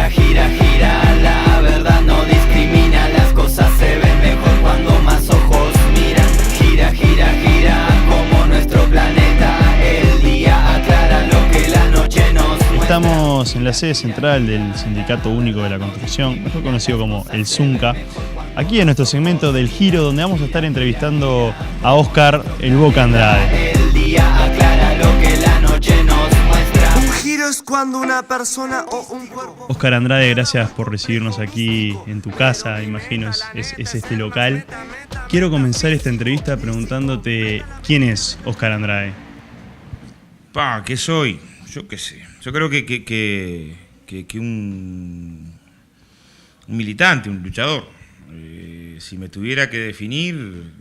gira, gira, gira, la verdad no discrimina, las cosas se ven mejor cuando más ojos miran. Gira, gira, gira, como nuestro planeta, el día aclara lo que la noche nos muestra. Estamos en la sede central del Sindicato Único de la Construcción, mejor conocido como el ZUNCA, aquí en nuestro segmento del Giro, donde vamos a estar entrevistando a Óscar El Boca Andrade. El día aclara lo que la noche nos muestra. Un giro es cuando una persona o un cuerpo... Óscar Andrade, gracias por recibirnos aquí en tu casa, imagino es este local. Quiero comenzar esta entrevista preguntándote quién es Óscar Andrade. ¿Qué soy? Yo qué sé. Yo creo que un militante, un luchador. Si me tuviera que definir,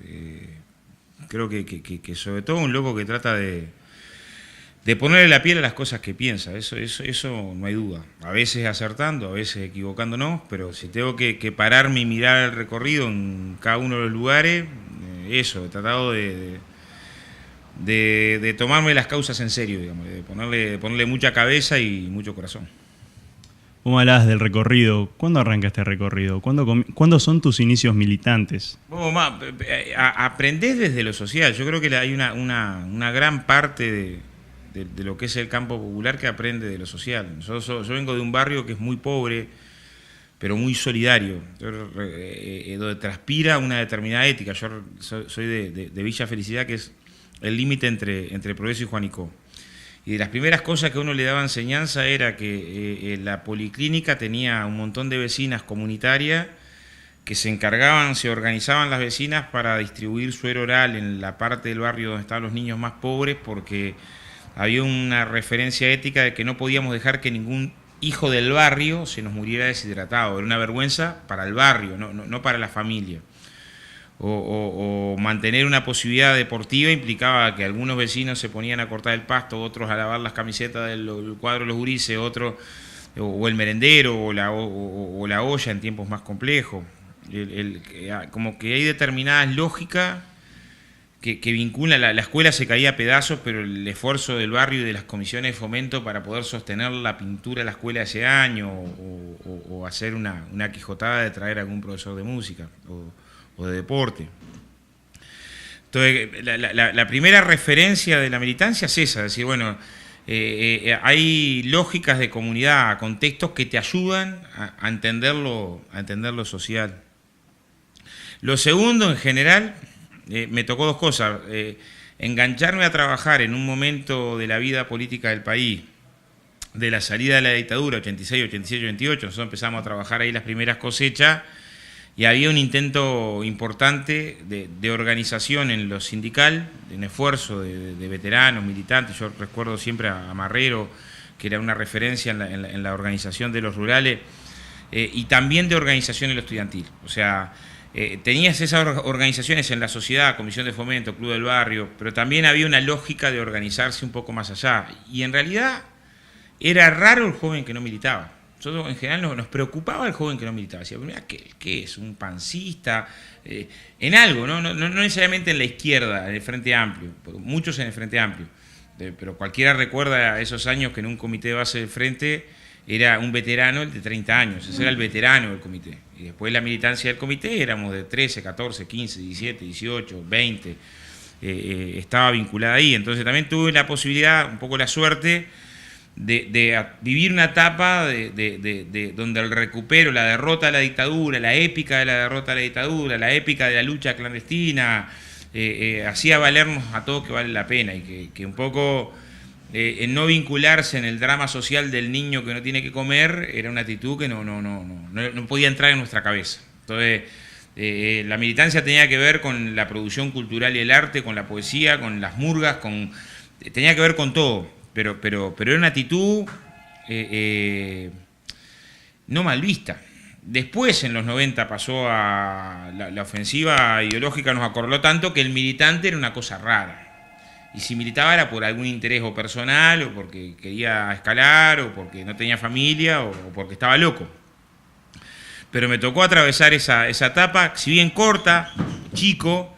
creo que sobre todo un loco que trata de ponerle la piel a las cosas que piensa. Eso no hay duda. A veces acertando, a veces equivocándonos, pero si tengo que pararme y mirar el recorrido en cada uno de los lugares, he tratado de tomarme las causas en serio, digamos, de ponerle mucha cabeza y mucho corazón. ¿Cómo hablabas del recorrido? ¿Cuándo arranca este recorrido? ¿Cuándo son tus inicios militantes? Aprendés desde lo social. Yo creo que hay una gran parte de lo que es el campo popular que aprende de lo social. Yo vengo de un barrio que es muy pobre, pero muy solidario, donde transpira una determinada ética. Yo soy de Villa Felicidad, que es el límite entre Progreso y Juanico. Y de las primeras cosas que a uno le daba enseñanza era que la policlínica tenía un montón de vecinas comunitarias que se organizaban las vecinas para distribuir suero oral en la parte del barrio donde estaban los niños más pobres, porque había una referencia ética de que no podíamos dejar que ningún hijo del barrio se nos muriera deshidratado. Era una vergüenza para el barrio, no para la familia. O mantener una posibilidad deportiva implicaba que algunos vecinos se ponían a cortar el pasto, otros a lavar las camisetas del cuadro de los gurises, otros o el merendero o la olla en tiempos más complejos. Como que hay determinadas lógicas que vinculan. La escuela se caía a pedazos, pero el esfuerzo del barrio y de las comisiones de fomento para poder sostener la pintura de la escuela ese año o hacer una quijotada de traer a algún profesor de música o de deporte. Entonces, la primera referencia de la militancia es esa, es decir, bueno, hay lógicas de comunidad, contextos que te ayudan a entender lo social. Lo segundo, en general, me tocó dos cosas. Engancharme a trabajar en un momento de la vida política del país, de la salida de la dictadura, 86, 87, 88, nosotros empezamos a trabajar ahí las primeras cosechas, y había un intento importante de organización en lo sindical, de un esfuerzo de veteranos, militantes. Yo recuerdo siempre a Marrero, que era una referencia en la organización de los rurales, y también de organización en lo estudiantil. O sea, tenías esas organizaciones en la sociedad, Comisión de Fomento, Club del Barrio, pero también había una lógica de organizarse un poco más allá. Y en realidad era raro el joven que no militaba. Nosotros en general nos preocupaba el joven que no militaba. Decía, mira, ¿qué es? ¿Un pancista? En algo, no necesariamente en la izquierda, en el Frente Amplio, muchos en el Frente Amplio. Pero cualquiera recuerda esos años que en un comité de base del Frente era un veterano, el de 30 años. Ese era el veterano del comité. Y después la militancia del comité éramos de 13, 14, 15, 17, 18, 20. Estaba vinculada ahí. Entonces también tuve la posibilidad, un poco la suerte, de vivir una etapa donde el recupero, la derrota de la dictadura, la épica de la derrota de la dictadura, la épica de la lucha clandestina, hacía valernos a todos que vale la pena, y que un poco en no vincularse en el drama social del niño que no tiene que comer era una actitud que no podía entrar en nuestra cabeza. Entonces la militancia tenía que ver con la producción cultural y el arte, con la poesía, con las murgas, tenía que ver con todo. Pero era una actitud no mal vista. Después, en los 90, pasó a la ofensiva ideológica, nos acorraló tanto que el militante era una cosa rara. Y si militaba era por algún interés o personal, o porque quería escalar, o porque no tenía familia, o porque estaba loco. Pero me tocó atravesar esa etapa, si bien corta, chico,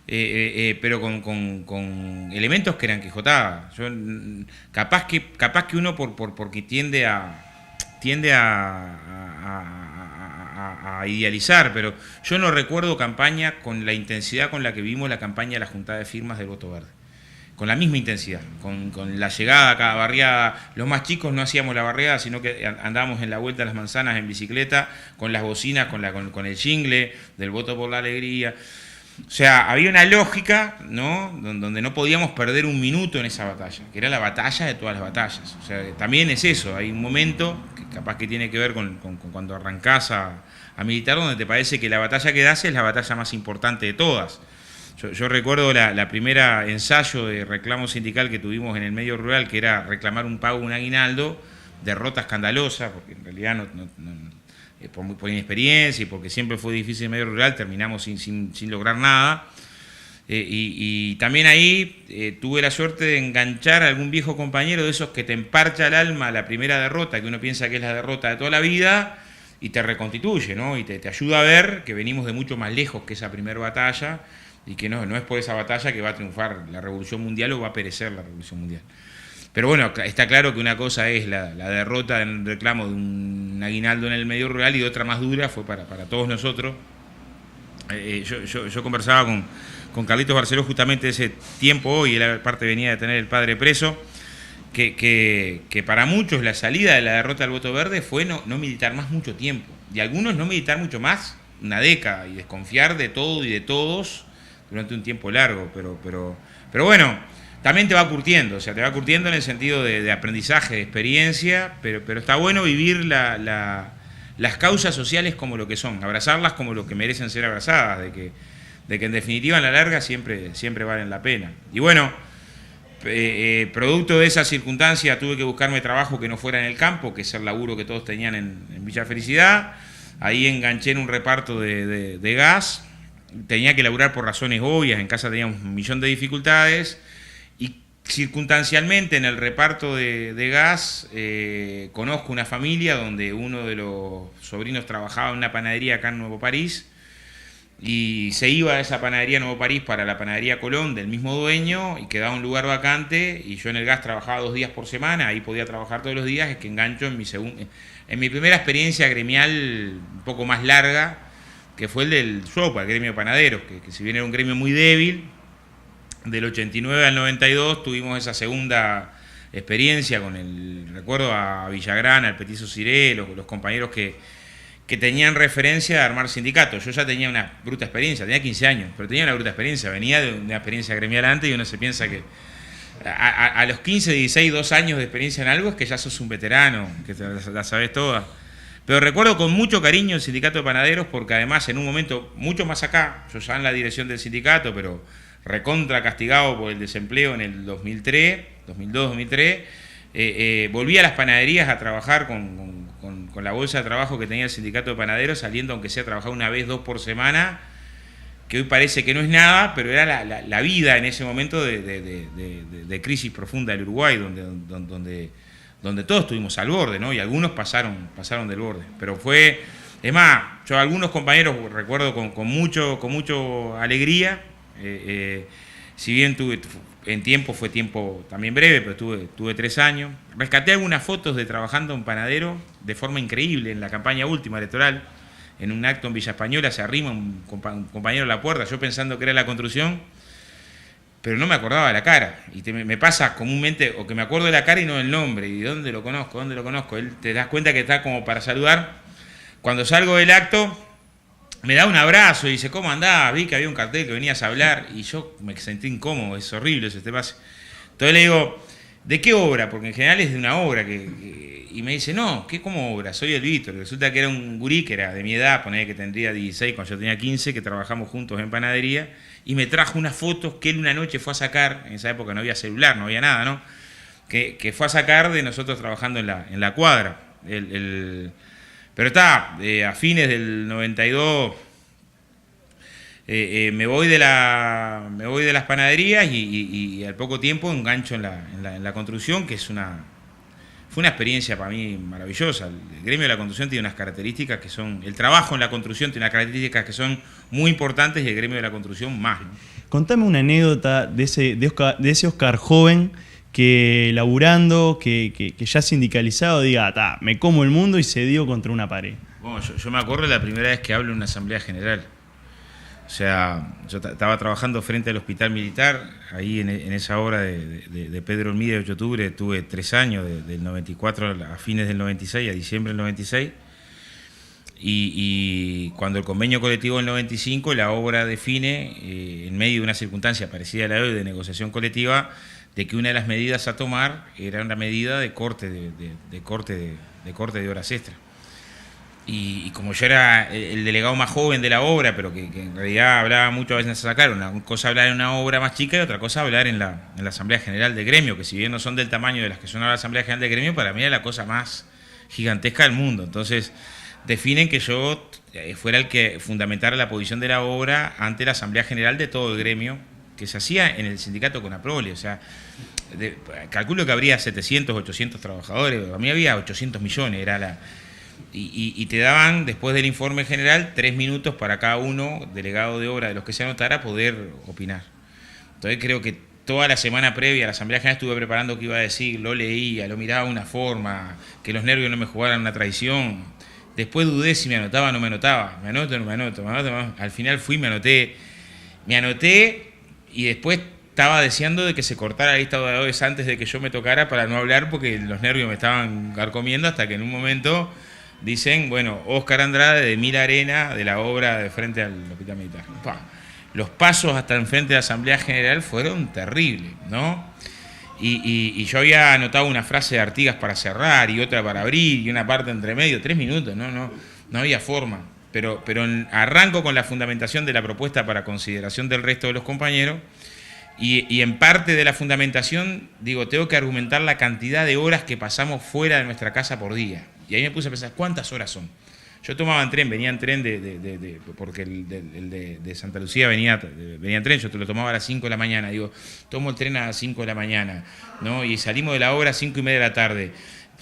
pero con elementos que eran quijotadas. Capaz que uno porque tiende a tiende a idealizar, pero yo no recuerdo campaña con la intensidad con la que vimos la campaña de la Juntada de Firmas del Voto Verde. Con la misma intensidad, con la llegada a cada barriada. Los más chicos no hacíamos la barriada, sino que andábamos en la vuelta a las manzanas en bicicleta, con las bocinas, con el jingle del voto por la alegría. O sea, había una lógica, ¿no?, donde no podíamos perder un minuto en esa batalla, que era la batalla de todas las batallas. O sea, también es eso, hay un momento que capaz que tiene que ver con cuando arrancás a militar, donde te parece que la batalla que das es la batalla más importante de todas. Yo recuerdo la primera ensayo de reclamo sindical que tuvimos en el medio rural, que era reclamar un pago, un aguinaldo, derrota escandalosa, porque en realidad por inexperiencia y porque siempre fue difícil en el medio rural, terminamos sin lograr nada. Y también ahí tuve la suerte de enganchar a algún viejo compañero de esos que te emparcha el alma la primera derrota, que uno piensa que es la derrota de toda la vida, y te reconstituye, ¿no? Y te ayuda a ver que venimos de mucho más lejos que esa primera batalla, y que no es por esa batalla que va a triunfar la Revolución Mundial o va a perecer la Revolución Mundial. Pero bueno, está claro que una cosa es la derrota en el reclamo de un aguinaldo en el medio rural, y otra más dura fue para todos nosotros. Yo conversaba con Carlitos Barceló justamente ese tiempo hoy, él aparte venía de tener el padre preso, que para muchos la salida de la derrota del voto verde fue no militar más mucho tiempo, y algunos no militar mucho más, una década, y desconfiar de todo y de todos durante un tiempo largo, pero bueno, también te va curtiendo, o sea, te va curtiendo en el sentido de aprendizaje, de experiencia, pero está bueno vivir las causas sociales como lo que son, abrazarlas como lo que merecen ser abrazadas, de que en definitiva en la larga siempre valen la pena. Y bueno, producto de esa circunstancia tuve que buscarme trabajo que no fuera en el campo, que es el laburo que todos tenían en Villa Felicidad. Ahí enganché en un reparto de gas, tenía que laburar por razones obvias, en casa teníamos un millón de dificultades, y circunstancialmente en el reparto de gas conozco una familia donde uno de los sobrinos trabajaba en una panadería acá en Nuevo París, y se iba a esa panadería Nuevo París para la panadería Colón del mismo dueño, y quedaba un lugar vacante, y yo en el gas trabajaba 2 días por semana, ahí podía trabajar todos los días. Es que engancho en mi primera experiencia gremial un poco más larga, que fue el del SOPA, el gremio de panaderos, que si bien era un gremio muy débil, del 89 al 92 tuvimos esa segunda experiencia recuerdo a Villagrán, al Petizo Ciré, los compañeros que tenían referencia de armar sindicatos. Yo ya tenía una bruta experiencia, tenía 15 años, pero tenía una bruta experiencia, venía de una experiencia gremial antes, y uno se piensa que a los 15, 16, 2 años de experiencia en algo es que ya sos un veterano, que la sabés toda. Pero recuerdo con mucho cariño el sindicato de panaderos, porque además en un momento mucho más acá, yo ya en la dirección del sindicato, pero recontra castigado por el desempleo en el 2002-2003, volví a las panaderías a trabajar con la bolsa de trabajo que tenía el sindicato de panaderos, saliendo aunque sea a trabajar 1 vez, 2 por semana, que hoy parece que no es nada, pero era la vida en ese momento de crisis profunda del Uruguay, donde todos estuvimos al borde, ¿no? Y algunos pasaron del borde. Pero es más, yo a algunos compañeros recuerdo con mucho alegría, si bien fue tiempo también breve, pero tuve 3 años. Rescaté algunas fotos de trabajando en panadero de forma increíble en la campaña última electoral. En un acto en Villa Española se arrima un compañero a la puerta, yo pensando que era la construcción, pero no me acordaba de la cara. Y me pasa comúnmente, o que me acuerdo de la cara y no del nombre. ¿Y dónde lo conozco? Él, te das cuenta que está como para saludar. Cuando salgo del acto, me da un abrazo y dice, ¿cómo andás? Vi que había un cartel que venías a hablar, y yo me sentí incómodo, es horrible eso, te pasa. Entonces le digo, ¿de qué obra? Porque en general es de una obra y me dice, no, ¿qué como obra? Soy el Víctor. Resulta que era un gurí que era de mi edad, ponele que tendría 16 cuando yo tenía 15, que trabajamos juntos en panadería, y me trajo unas fotos que él una noche fue a sacar, en esa época no había celular, no había nada, ¿no? Que fue a sacar de nosotros trabajando en la cuadra. Pero está, a fines del 92 me voy de las panaderías y al poco tiempo engancho en la construcción, que fue una experiencia para mí maravillosa. El gremio de la construcción tiene unas características que son, el trabajo en la construcción tiene unas características que son muy importantes, y el gremio de la construcción más, ¿no? Contame una anécdota de ese Oscar joven que laburando, que ya sindicalizado diga, me como el mundo y se dio contra una pared? Bueno, yo me acuerdo la primera vez que hablo en una asamblea general. O sea, yo estaba trabajando frente al hospital militar, ahí en esa obra de Pedro Olmide, 8 de octubre, tuve 3 años, del 94 a fines del 96, a diciembre del 96, y cuando el convenio colectivo del 95, la obra define, en medio de una circunstancia parecida a la de hoy, de negociación colectiva, de que una de las medidas a tomar era una medida de corte de horas extras. Y como yo era el delegado más joven de la obra, pero que en realidad hablaba mucho a veces a sacar, una cosa hablar en una obra más chica y otra cosa hablar en la Asamblea General de Gremio, que si bien no son del tamaño de las que son ahora la Asamblea General de Gremio, para mí era la cosa más gigantesca del mundo. Entonces definen que yo fuera el que fundamentara la posición de la obra ante la Asamblea General de todo el gremio, que se hacía en el sindicato Conaprole. O sea, calculo que habría 700, 800 trabajadores, a mí había 800 millones, era la... Y te daban, después del informe general, 3 minutos para cada uno, delegado de obra de los que se anotara, poder opinar. Entonces creo que toda la semana previa a la Asamblea General estuve preparando qué iba a decir, lo leía, lo miraba de una forma, que los nervios no me jugaran una traición. Después dudé si me anotaba o no me anotaba. Me anoto o no me anoto. Al final fui, me anoté y después estaba deseando de que se cortara la lista de oradores antes de que yo me tocara para no hablar porque los nervios me estaban carcomiendo, hasta que en un momento... Dicen, bueno, Óscar Andrade de Mil Arena, de la obra de frente al hospital militar. Los pasos hasta enfrente de la Asamblea General fueron terribles, ¿no? Y yo había anotado una frase de Artigas para cerrar y otra para abrir y una parte entre medio, 3 minutos, no había forma. Pero arranco con la fundamentación de la propuesta para consideración del resto de los compañeros y en parte de la fundamentación, digo, tengo que argumentar la cantidad de horas que pasamos fuera de nuestra casa por día. Y ahí me puse a pensar, ¿cuántas horas son? Yo tomaba venía en tren porque el de Santa Lucía venía en tren, yo lo tomaba a las 5 de la mañana, digo, tomo el tren a las 5 de la mañana, ¿no? Y salimos de la obra a 5:30 de la tarde,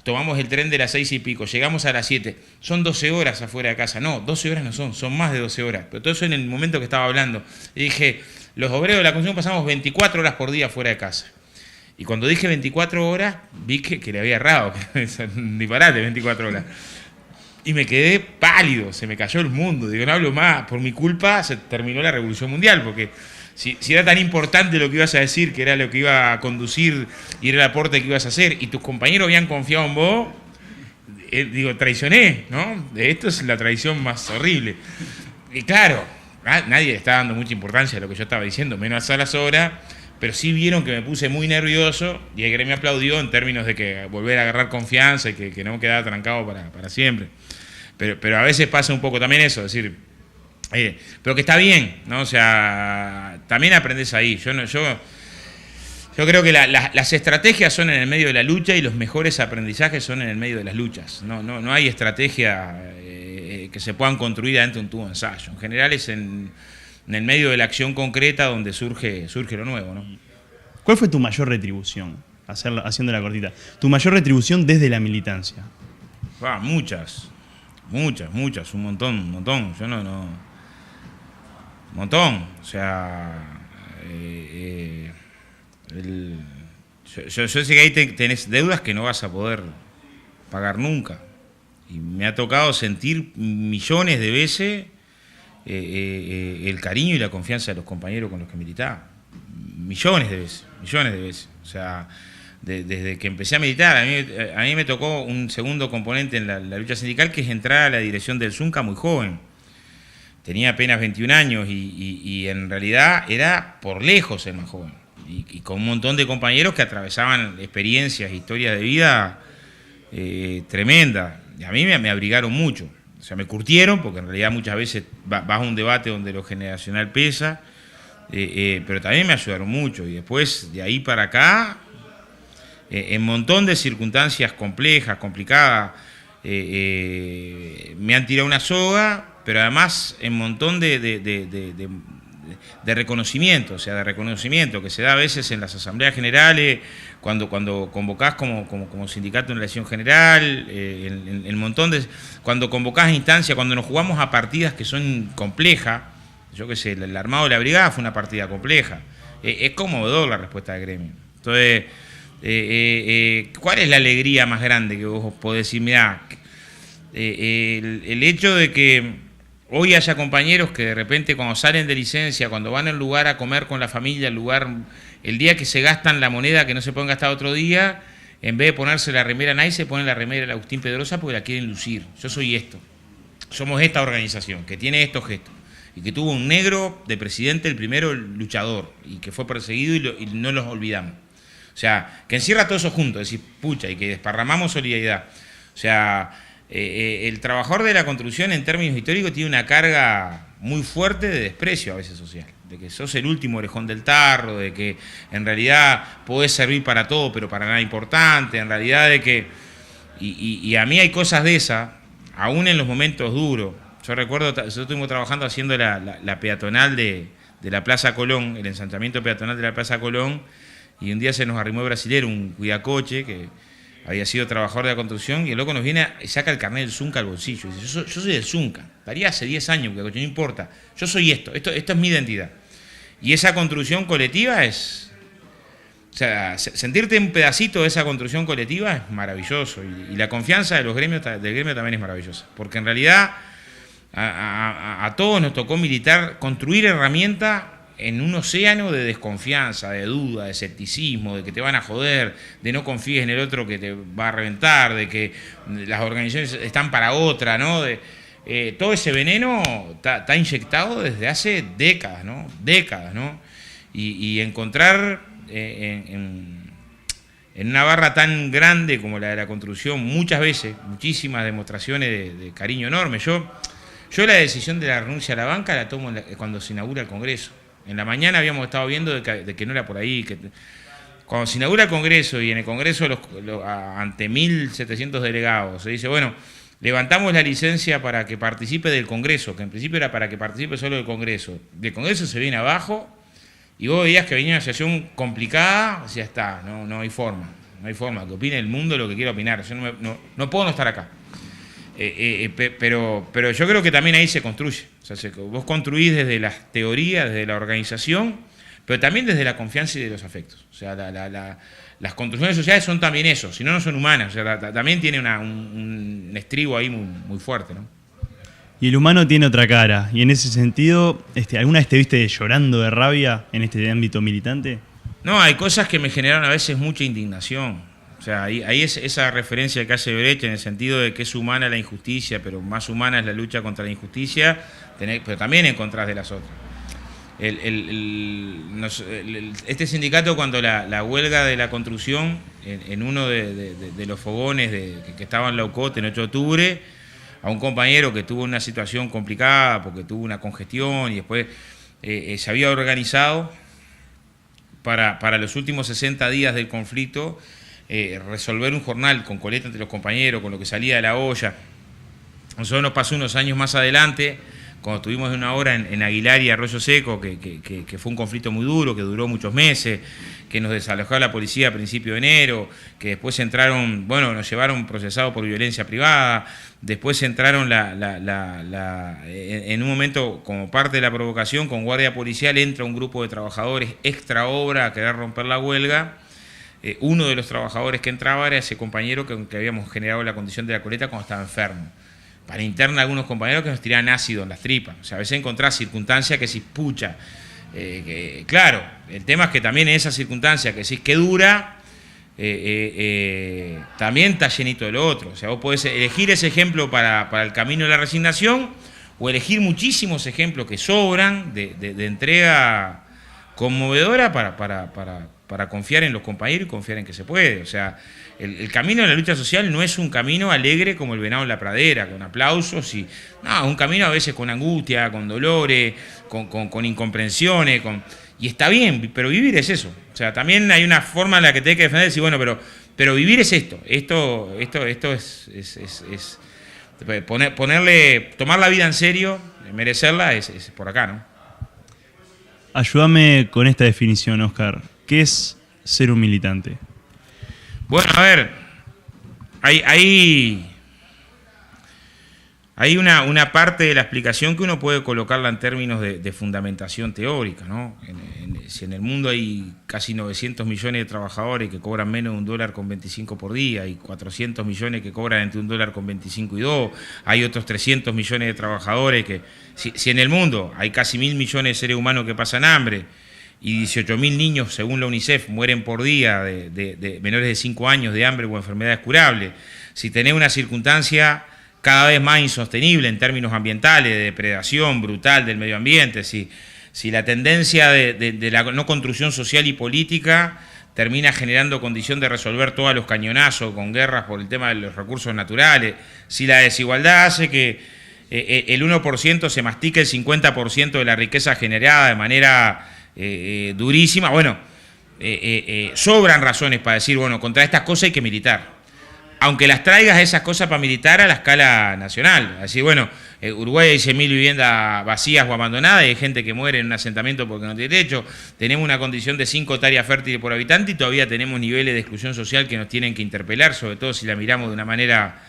tomamos el tren de las 6 y pico, llegamos a las 7, son 12 horas afuera de casa. No, 12 horas no son más de 12 horas, pero todo eso en el momento que estaba hablando. Y dije, los obreros de la construcción pasamos 24 horas por día fuera de casa. Y cuando dije 24 horas, vi que le había errado, que es un disparate, 24 horas. Y me quedé pálido, se me cayó el mundo. Digo, no hablo más, por mi culpa se terminó la Revolución Mundial, porque si era tan importante lo que ibas a decir, que era lo que iba a conducir y era el aporte que ibas a hacer, y tus compañeros habían confiado en vos, digo, traicioné, ¿no? Esto es la traición más horrible. Y claro, nadie le estaba dando mucha importancia a lo que yo estaba diciendo, menos a las horas. Pero sí vieron que me puse muy nervioso y el gremio aplaudió en términos de que volver a agarrar confianza y que no me quedara trancado para siempre. Pero a veces pasa un poco también eso, es decir, pero que está bien, ¿no? O sea, también aprendes ahí. Yo creo que las estrategias son en el medio de la lucha y los mejores aprendizajes son en el medio de las luchas. No hay estrategia que se puedan construir adentro de un tubo de ensayo. En general es en el medio de la acción concreta donde surge lo nuevo, ¿no? ¿Cuál fue tu mayor retribución, haciendo la cortita? Tu mayor retribución desde la militancia. Muchas, un montón. Yo un montón. O sea, yo sé que ahí tenés deudas que no vas a poder pagar nunca. Y me ha tocado sentir millones de veces el cariño y la confianza de los compañeros con los que militaba. Millones de veces. O sea, desde que empecé a militar, a mí me tocó un segundo componente en la lucha sindical, que es entrar a la dirección del Zunca muy joven. Tenía apenas 21 años y en realidad era por lejos el más joven. Y con un montón de compañeros que atravesaban experiencias, historias de vida tremendas. Y a mí me abrigaron mucho. O sea, me curtieron, porque en realidad muchas veces vas a un debate donde lo generacional pesa, pero también me ayudaron mucho. Y después, de ahí para acá, en un montón de circunstancias complejas, complicadas, me han tirado una soga, pero además en un montón de reconocimiento, o sea, de reconocimiento que se da a veces en las asambleas generales, cuando convocás como sindicato en la elección general, el montón de... Cuando convocás instancias, cuando nos jugamos a partidas que son complejas, yo qué sé, el armado de la brigada fue una partida compleja. Es conmovedor la respuesta del gremio. Entonces, ¿Cuál es la alegría más grande que vos podés decir? Mirá, el hecho de que hoy haya compañeros que de repente cuando salen de licencia, cuando van al lugar a comer con la familia, el día que se gastan la moneda que no se pueden gastar otro día, en vez de ponerse la remera Nike, se ponen la remera de Agustín Pedrosa porque la quieren lucir. Yo soy esto. Somos esta organización que tiene estos gestos y que tuvo un negro de presidente, el primero luchador, y que fue perseguido y no los olvidamos. O sea, que encierra todo eso junto, decir, pucha, y que desparramamos solidaridad. O sea, el trabajador de la construcción en términos históricos tiene una carga muy fuerte de desprecio a veces social, de que sos el último orejón del tarro, de que en realidad podés servir para todo pero para nada importante, en realidad de que... Y a mí hay cosas de esas, aún en los momentos duros. Yo recuerdo, yo estuvimos trabajando haciendo la peatonal de la Plaza Colón, el ensanchamiento peatonal de la Plaza Colón, y un día se nos arrimó el brasilero, un cuidacoche, que había sido trabajador de la construcción, y el loco nos viene y saca el carnet del Zunca al bolsillo. Y dice, yo soy del Zunca, estaría hace 10 años, no importa, yo soy esto es mi identidad. Y esa construcción colectiva es... O sea, sentirte un pedacito de esa construcción colectiva es maravilloso, y la confianza de los gremios, del gremio también es maravillosa, porque en realidad a todos nos tocó construir herramientas en un océano de desconfianza, de duda, de escepticismo, de que te van a joder, de no confíes en el otro que te va a reventar, de que las organizaciones están para otra, ¿no? Todo ese veneno está inyectado desde hace décadas, ¿no? Décadas, ¿no? Y encontrar en una barra tan grande como la de la construcción, muchas veces, muchísimas demostraciones de cariño enorme. Yo la decisión de la renuncia a la banca la tomo cuando se inaugura el Congreso. En la mañana habíamos estado viendo de que no era por ahí. Cuando se inaugura el Congreso y en el Congreso ante 1.700 delegados se dice, bueno, levantamos la licencia para que participe del Congreso, que en principio era para que participe solo del Congreso. Del Congreso se viene abajo y vos veías que venía una situación complicada, ya está, no hay forma. No hay forma, que opine el mundo lo que quiera opinar. Yo no puedo no estar acá. Pero yo creo que también ahí se construye. O sea, vos construís desde las teorías, desde la organización, pero también desde la confianza y de los afectos. O sea, las construcciones sociales son también eso, si no, no son humanas. O sea, también tiene un estribo ahí muy fuerte, ¿no? Y el humano tiene otra cara. Y en ese sentido, ¿alguna vez te viste llorando de rabia en este ámbito militante? No, hay cosas que me generaron a veces mucha indignación. O sea, ahí es esa referencia que hace Brecht en el sentido de que es humana la injusticia, pero más humana es la lucha contra la injusticia, pero también en contra de las otras. Este sindicato, cuando la huelga de la construcción, en uno de los fogones que estaba en la UCOT en 8 de octubre, a un compañero que tuvo una situación complicada porque tuvo una congestión y después se había organizado para los últimos 60 días del conflicto, resolver un jornal con coleta entre los compañeros, con lo que salía de la olla. Nosotros nos pasó unos años más adelante, cuando estuvimos una hora en Aguilar y Arroyo Seco, que fue un conflicto muy duro, que duró muchos meses, que nos desalojó la policía a principios de enero, que después nos llevaron procesados por violencia privada, después entraron en un momento, como parte de la provocación, con guardia policial, entra un grupo de trabajadores extra obra a querer romper la huelga. Uno de los trabajadores que entraba era ese compañero que habíamos generado la condición de la coleta cuando estaba enfermo. Para interna algunos compañeros que nos tiraban ácido en las tripas. O sea, a veces encontrás circunstancias que decís, pucha. Claro, el tema es que también en esa circunstancia que decís que dura, también está llenito de lo otro. O sea, vos podés elegir ese ejemplo para el camino de la resignación o elegir muchísimos ejemplos que sobran de entrega conmovedora para confiar en los compañeros y confiar en que se puede. O sea, el camino de la lucha social no es un camino alegre como el venado en la pradera, con aplausos es un camino a veces con angustia, con dolores, con incomprensiones, y está bien, pero vivir es eso. O sea, también hay una forma en la que te hay que defender y decir, bueno, pero vivir es esto es tomar la vida en serio, merecerla, es por acá, ¿no? Ayúdame con esta definición, Oscar. ¿Qué es ser un militante? Bueno, a ver, hay una parte de la explicación que uno puede colocarla en términos de fundamentación teórica, ¿no? si en el mundo hay casi 900 millones de trabajadores que cobran menos de $1.25 por día, y 400 millones que cobran entre $1.25 y 2, hay otros 300 millones de trabajadores que... Si en el mundo hay casi 1.000 millones de seres humanos que pasan hambre, y 18.000 niños, según la UNICEF, mueren por día de menores de 5 años de hambre o enfermedades curables, si tenés una circunstancia cada vez más insostenible en términos ambientales, de depredación brutal del medio ambiente, si la tendencia de la no construcción social y política termina generando condición de resolver todos los cañonazos con guerras por el tema de los recursos naturales, si la desigualdad hace que el 1% se mastique el 50% de la riqueza generada de manera durísima, bueno, sobran razones para decir, bueno, contra estas cosas hay que militar. Aunque las traigas esas cosas para militar a la escala nacional. Es decir, bueno, Uruguay hay 100.000 viviendas vacías o abandonadas, y hay gente que muere en un asentamiento porque no tiene techo. Tenemos una condición de 5 hectáreas fértiles por habitante y todavía tenemos niveles de exclusión social que nos tienen que interpelar, sobre todo si la miramos de una manera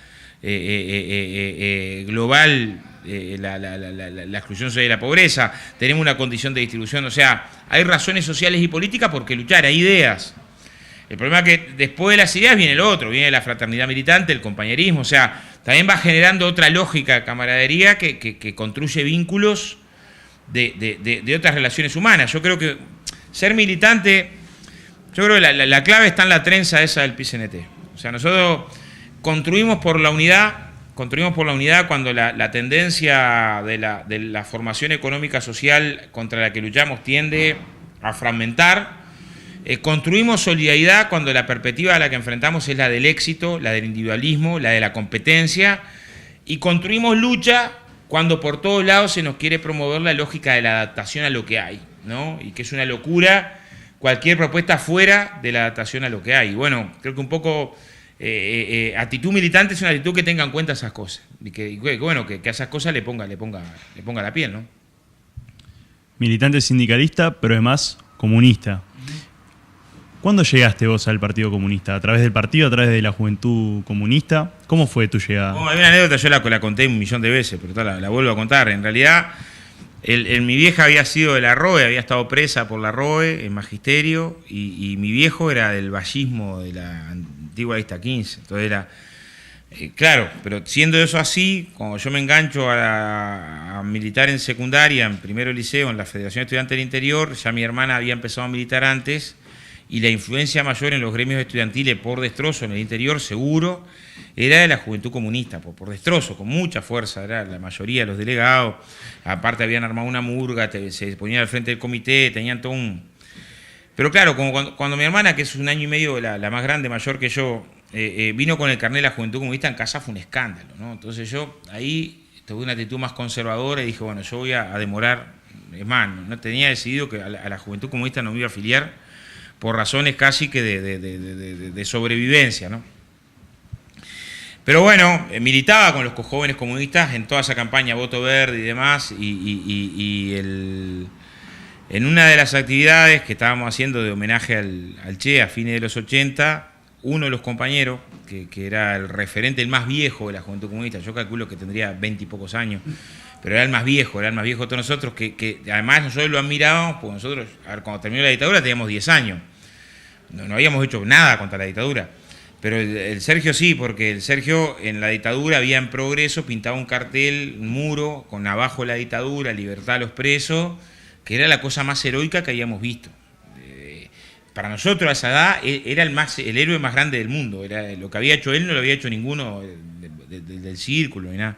global, la exclusión social y la pobreza. Tenemos una condición de distribución, o sea, hay razones sociales y políticas por qué luchar, hay ideas. El problema es que después de las ideas viene lo otro, viene la fraternidad militante, el compañerismo, o sea, también va generando otra lógica de camaradería que construye vínculos de otras relaciones humanas. Yo creo que ser militante, yo creo que la clave está en la trenza esa del PCNT. O sea, nosotros construimos por la unidad cuando la tendencia de la formación económica social contra la que luchamos tiende a fragmentar. Construimos solidaridad cuando la perspectiva a la que enfrentamos es la del éxito, la del individualismo, la de la competencia, y construimos lucha cuando por todos lados se nos quiere promover la lógica de la adaptación a lo que hay, ¿no? Y que es una locura cualquier propuesta fuera de la adaptación a lo que hay. Y bueno, creo que un poco actitud militante es una actitud que tenga en cuenta esas cosas, y que a esas cosas le ponga la piel, ¿no? Militante sindicalista, pero además comunista. ¿Cuándo llegaste vos al Partido Comunista? ¿A través del partido, a través de la Juventud Comunista? ¿Cómo fue tu llegada? Bueno, hay una anécdota, yo la conté 1.000.000 de veces, pero la vuelvo a contar. En realidad, mi vieja había sido de la ROE, había estado presa por la ROE en magisterio, y mi viejo era del vallismo de la antigua lista 15. Entonces era... claro, pero siendo eso así, cuando yo me engancho a militar en secundaria, en primero liceo, en la Federación Estudiantil del Interior, ya mi hermana había empezado a militar antes, y la influencia mayor en los gremios estudiantiles por destrozo en el interior, seguro, era de la Juventud Comunista, por destrozo, con mucha fuerza, era la mayoría de los delegados. Aparte habían armado una murga, se ponían al frente del comité, tenían todo un... Pero claro, como cuando mi hermana, que es 1 año y medio la más grande, mayor que yo, vino con el carnet de la Juventud Comunista, en casa fue un escándalo, ¿no? Entonces yo ahí tuve una actitud más conservadora y dije, bueno, yo voy a demorar. Es más, no tenía decidido que a la Juventud Comunista no me iba a afiliar, por razones casi que de sobrevivencia, ¿no? Pero bueno, militaba con los jóvenes comunistas en toda esa campaña Voto Verde y demás, en una de las actividades que estábamos haciendo de homenaje al Che a fines de los 80, uno de los compañeros, que era el referente, el más viejo de la Juventud Comunista, yo calculo que tendría 20 y pocos años, pero era el más viejo de todos nosotros, que además nosotros lo admirábamos, porque nosotros, a ver, cuando terminó la dictadura teníamos 10 años, no habíamos hecho nada contra la dictadura, pero el Sergio sí, porque el Sergio en la dictadura había en Progreso, pintaba un cartel, un muro, con abajo la dictadura, libertad a los presos, que era la cosa más heroica que habíamos visto. Para nosotros a esa edad era el héroe más grande del mundo, era lo que había hecho él, no lo había hecho ninguno del círculo ni nada.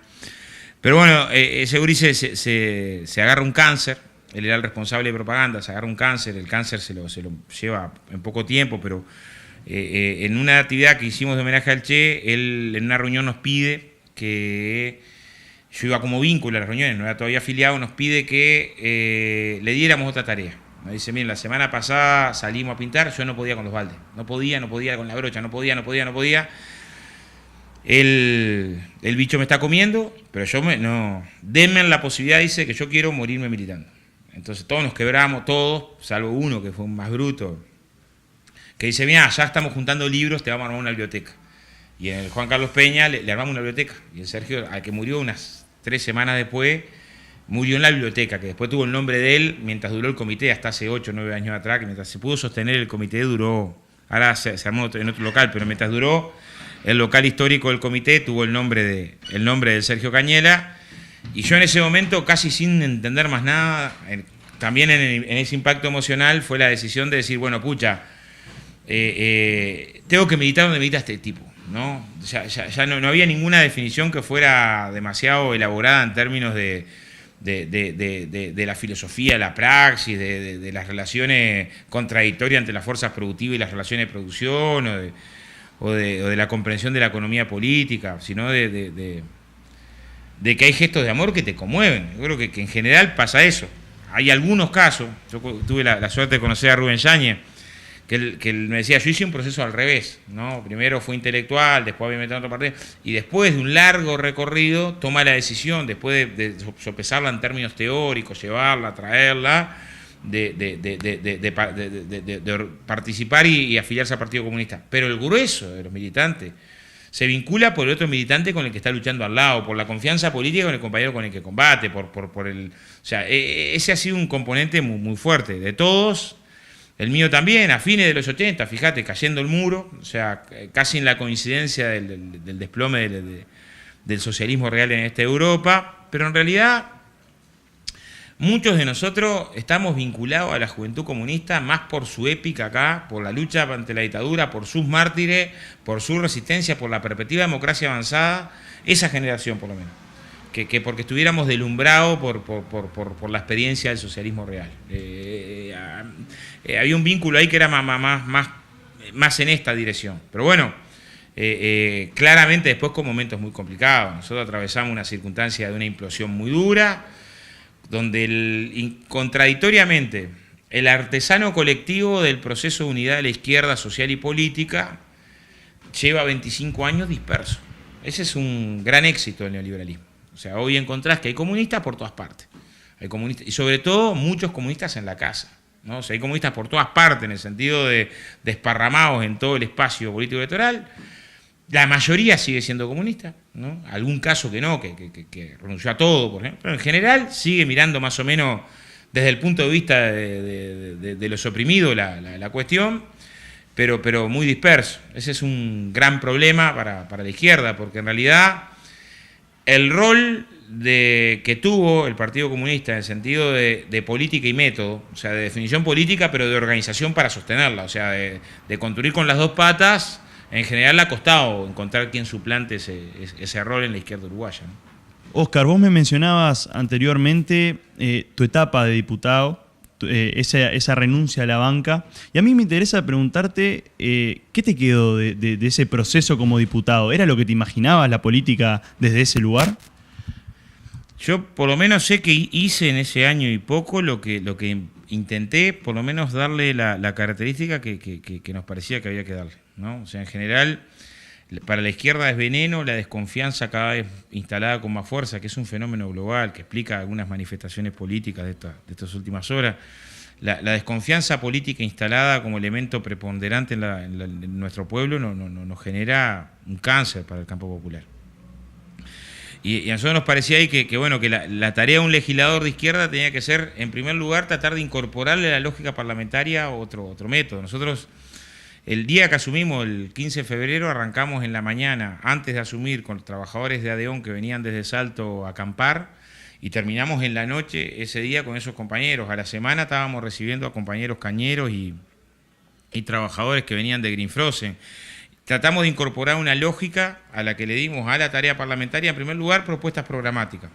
Pero bueno, ese guri se agarra un cáncer, él era el responsable de propaganda, se agarra un cáncer, el cáncer se lo lleva en poco tiempo, pero en una actividad que hicimos de homenaje al Che, él en una reunión nos pide que, yo iba como vínculo a las reuniones, no era todavía afiliado, nos pide que le diéramos otra tarea. Nos dice, miren, la semana pasada salimos a pintar, yo no podía con los baldes, no podía con la brocha, no podía. El bicho me está comiendo, pero denme la posibilidad, dice, que yo quiero morirme militando. Entonces todos nos quebramos, todos, salvo uno que fue un más bruto, que dice, mira, ya estamos juntando libros, te vamos a armar una biblioteca. Y en el Juan Carlos Peña le armamos una biblioteca. Y el Sergio, al que murió unas 3 semanas después, murió en la biblioteca, que después tuvo el nombre de él mientras duró el comité, hasta hace 8 o 9 años atrás, que mientras se pudo sostener el comité duró, ahora se armó en otro local, pero mientras duró el local histórico del comité tuvo el nombre de Sergio Cañela, y yo en ese momento, casi sin entender más nada, también en ese impacto emocional fue la decisión de decir, bueno, pucha, tengo que meditar donde medita este tipo, ¿no? Ya no había ninguna definición que fuera demasiado elaborada en términos de la filosofía, la praxis, de las relaciones contradictorias entre las fuerzas productivas y las relaciones de producción, o de la comprensión de la economía política, sino de que hay gestos de amor que te conmueven. Yo creo que en general pasa eso. Hay algunos casos, yo tuve la suerte de conocer a Rubén Yáñez, que él me decía, yo hice un proceso al revés, ¿no? Primero fue intelectual, después había metido en otra parte, y después de un largo recorrido toma la decisión, después de sopesarla en términos teóricos, llevarla, traerla, de participar y afiliarse al Partido Comunista. Pero el grueso de los militantes se vincula por el otro militante con el que está luchando al lado, por la confianza política con el compañero con el que combate, por el... O sea, ese ha sido un componente muy, muy fuerte de todos. El mío también, a fines de los 80, fíjate, cayendo el muro, o sea, casi en la coincidencia del desplome del socialismo real en esta Europa, pero en realidad muchos de nosotros estamos vinculados a la juventud comunista más por su épica acá, por la lucha ante la dictadura, por sus mártires, por su resistencia, por la perspectiva de democracia avanzada, esa generación por lo menos, que porque estuviéramos delumbrados por la experiencia del socialismo real. Había un vínculo ahí que era más en esta dirección. Pero bueno, claramente después con momentos muy complicados. Nosotros atravesamos una circunstancia de una implosión muy dura, donde contradictoriamente el artesano colectivo del proceso de unidad de la izquierda social y política lleva 25 años disperso. Ese es un gran éxito del neoliberalismo. O sea, hoy encontrás que hay comunistas por todas partes. Hay comunistas, y sobre todo muchos comunistas en la casa, ¿no? O sea, hay comunistas por todas partes, en el sentido de desparramados en todo el espacio político electoral. La mayoría sigue siendo comunista, ¿no? Algún caso que no, que renunció a todo, por ejemplo. Pero en general sigue mirando más o menos desde el punto de vista de los oprimidos la cuestión, pero muy disperso. Ese es un gran problema para la izquierda, porque en realidad el rol que tuvo el Partido Comunista en el sentido de política y método, o sea, de definición política, pero de organización para sostenerla, o sea, de construir con las dos patas, en general le ha costado encontrar quien suplante ese rol en la izquierda uruguaya, ¿no? Óscar, vos me mencionabas anteriormente tu etapa de diputado, esa renuncia a la banca, y a mí me interesa preguntarte ¿qué te quedó de ese proceso como diputado? ¿Era lo que te imaginabas la política desde ese lugar? Yo por lo menos sé que hice en ese año y poco lo que intenté, por lo menos darle la característica que nos parecía que había que darle, ¿no? O sea, en general, para la izquierda es veneno la desconfianza cada vez instalada con más fuerza, que es un fenómeno global que explica algunas manifestaciones políticas de estas últimas horas. La desconfianza política instalada como elemento preponderante en nuestro pueblo nos genera un cáncer para el campo popular. Y a nosotros nos parecía ahí que la tarea de un legislador de izquierda tenía que ser, en primer lugar, tratar de incorporarle a la lógica parlamentaria otro método. Nosotros, el día que asumimos, el 15 de febrero, arrancamos en la mañana, antes de asumir, con los trabajadores de ADEON que venían desde Salto a acampar, y terminamos en la noche ese día con esos compañeros. A la semana estábamos recibiendo a compañeros cañeros y trabajadores que venían de Greenfrozen. Tratamos de incorporar una lógica a la que le dimos a la tarea parlamentaria, en primer lugar, propuestas programáticas.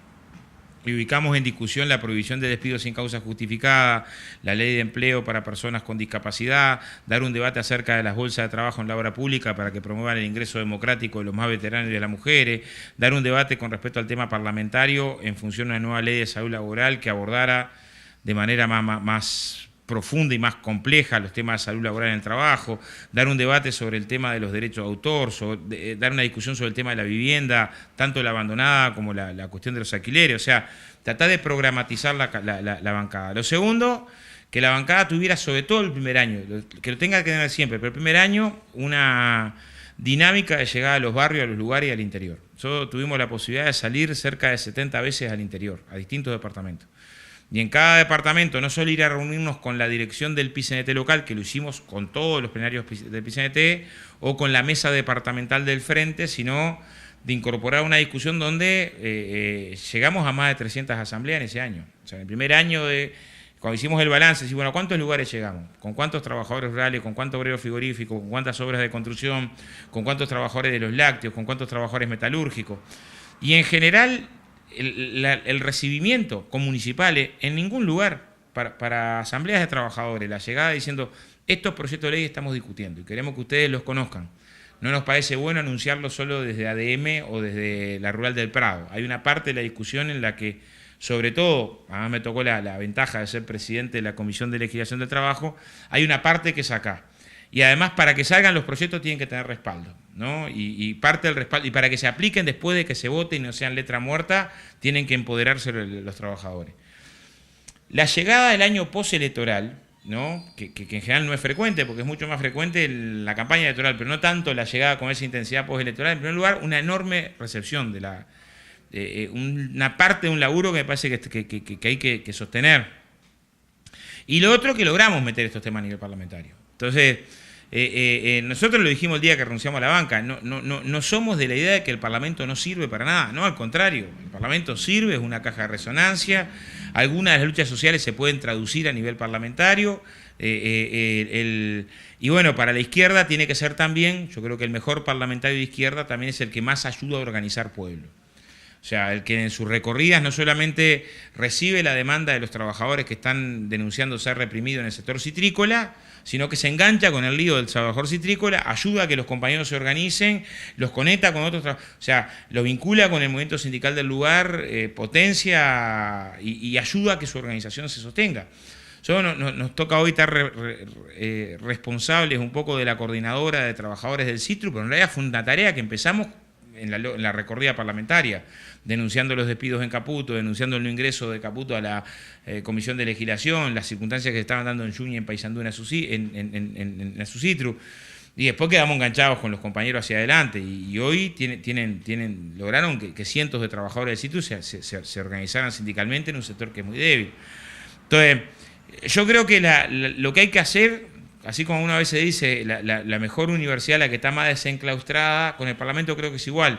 Y ubicamos en discusión la prohibición de despidos sin causa justificada, la ley de empleo para personas con discapacidad, dar un debate acerca de las bolsas de trabajo en la obra pública para que promuevan el ingreso democrático de los más veteranos y de las mujeres, dar un debate con respecto al tema parlamentario en función de una nueva ley de salud laboral que abordara de manera más profunda y más compleja los temas de salud laboral en el trabajo, dar un debate sobre el tema de los derechos de autor, dar una discusión sobre el tema de la vivienda, tanto la abandonada como la cuestión de los alquileres, o sea, tratar de programatizar la bancada. Lo segundo, que la bancada tuviera, sobre todo el primer año, que lo tenga que tener siempre, pero el primer año una dinámica de llegada a los barrios, a los lugares y al interior. Nosotros tuvimos la posibilidad de salir cerca de 70 veces al interior, a distintos departamentos. Y en cada departamento no solo ir a reunirnos con la dirección del PICNT local, que lo hicimos con todos los plenarios del PICNT, o con la mesa departamental del Frente, sino de incorporar una discusión donde llegamos a más de 300 asambleas en ese año. O sea, en el primer año cuando hicimos el balance, decimos, bueno, ¿a cuántos lugares llegamos? ¿Con cuántos trabajadores rurales? ¿Con cuántos obreros frigoríficos? ¿Con cuántas obras de construcción? ¿Con cuántos trabajadores de los lácteos? ¿Con cuántos trabajadores metalúrgicos? Y en general, el recibimiento con municipales en ningún lugar para asambleas de trabajadores, la llegada diciendo, estos proyectos de ley estamos discutiendo y queremos que ustedes los conozcan. No nos parece bueno anunciarlo solo desde ADM o desde la Rural del Prado. Hay una parte de la discusión en la que, sobre todo, además me tocó la ventaja de ser presidente de la Comisión de Legislación del Trabajo, hay una parte que es acá. Y además, para que salgan los proyectos tienen que tener respaldo, ¿no? Y parte del respaldo, y para que se apliquen después de que se vote y no sean letra muerta, tienen que empoderarse los trabajadores. La llegada del año postelectoral, ¿no? Que en general no es frecuente, porque es mucho más frecuente la campaña electoral, pero no tanto la llegada con esa intensidad postelectoral. En primer lugar, una enorme recepción de una parte de un laburo que me parece que hay que sostener. Y lo otro, que logramos meter estos temas a nivel parlamentario. Entonces, nosotros lo dijimos el día que renunciamos a la banca, no somos de la idea de que el Parlamento no sirve para nada, no, al contrario, el Parlamento sirve, es una caja de resonancia, algunas de las luchas sociales se pueden traducir a nivel parlamentario, y bueno, para la izquierda tiene que ser también, yo creo que el mejor parlamentario de izquierda también es el que más ayuda a organizar pueblo. O sea, el que en sus recorridas no solamente recibe la demanda de los trabajadores que están denunciando ser reprimidos en el sector citrícola, sino que se engancha con el lío del trabajador citrícola, ayuda a que los compañeros se organicen, los conecta con otros trabajadores, o sea, los vincula con el movimiento sindical del lugar, potencia y ayuda a que su organización se sostenga. Nos toca hoy estar responsables un poco de la coordinadora de trabajadores del Citru, pero en realidad fue una tarea que empezamos en la recorrida parlamentaria, denunciando los despidos en Caputo, denunciando el no ingreso de Caputo a la Comisión de Legislación, las circunstancias que se estaban dando en Junín y en Paysandú en Azucitru, y después quedamos enganchados con los compañeros hacia adelante, y hoy lograron que cientos de trabajadores del Citru se organizaran sindicalmente en un sector que es muy débil. Entonces, yo creo que lo que hay que hacer, así como una vez se dice, la mejor universidad, la que está más desenclaustrada, con el Parlamento creo que es igual,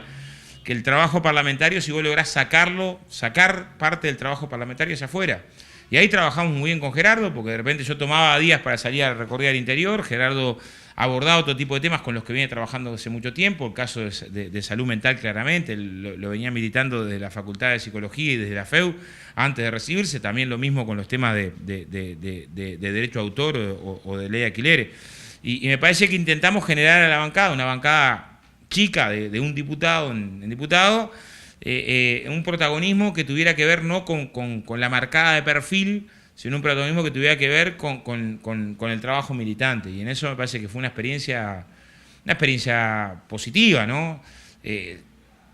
que el trabajo parlamentario, si vos lográs sacar parte del trabajo parlamentario hacia afuera. Y ahí trabajamos muy bien con Gerardo, porque de repente yo tomaba días para salir a recorrer al interior, Gerardo abordaba otro tipo de temas con los que viene trabajando hace mucho tiempo, el caso de salud mental claramente, lo venía militando desde la Facultad de Psicología y desde la FEU, antes de recibirse, también lo mismo con los temas de derecho a autor o de ley de alquileres. Y me parece que intentamos generar a la bancada, una bancada chica de un diputado en diputado, un protagonismo que tuviera que ver no con la marcada de perfil, sino un protagonismo que tuviera que ver con el trabajo militante. Y en eso me parece que fue una experiencia positiva, ¿no?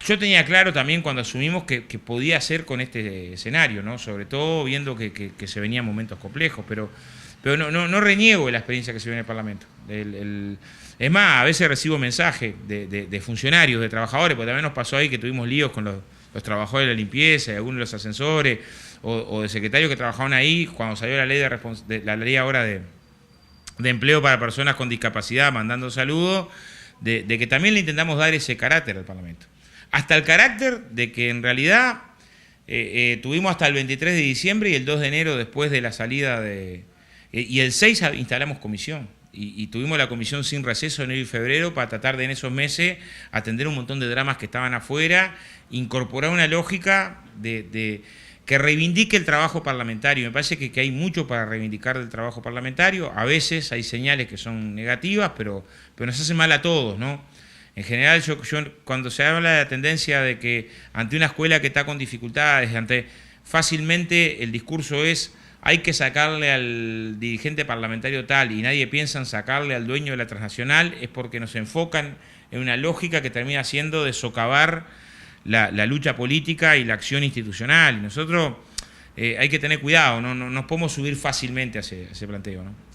Yo tenía claro también cuando asumimos que podía ser con este escenario, ¿no? Sobre todo viendo que se venían momentos complejos, pero no reniego de la experiencia que se vive en el Parlamento. Es más, a veces recibo mensajes de funcionarios, de trabajadores, porque también nos pasó ahí que tuvimos líos con los trabajadores de la limpieza, de algunos de los ascensores, o de secretarios que trabajaban ahí, cuando salió la ley ahora de empleo para personas con discapacidad, mandando saludos, de que también le intentamos dar ese carácter al Parlamento. Hasta el carácter de que en realidad tuvimos hasta el 23 de diciembre y el 2 de enero después de la salida y el 6 instalamos comisión. Y tuvimos la comisión sin receso en enero y febrero para tratar de en esos meses atender un montón de dramas que estaban afuera, incorporar una lógica que reivindique el trabajo parlamentario. Me parece que hay mucho para reivindicar del trabajo parlamentario. A veces hay señales que son negativas, pero nos hace mal a todos, ¿no? En general, yo cuando se habla de la tendencia de que ante una escuela que está con dificultades, fácilmente el discurso es hay que sacarle al dirigente parlamentario tal y nadie piensa en sacarle al dueño de la transnacional, es porque nos enfocan en una lógica que termina siendo de socavar la lucha política y la acción institucional. Y nosotros hay que tener cuidado, no nos podemos subir fácilmente a ese planteo, ¿no?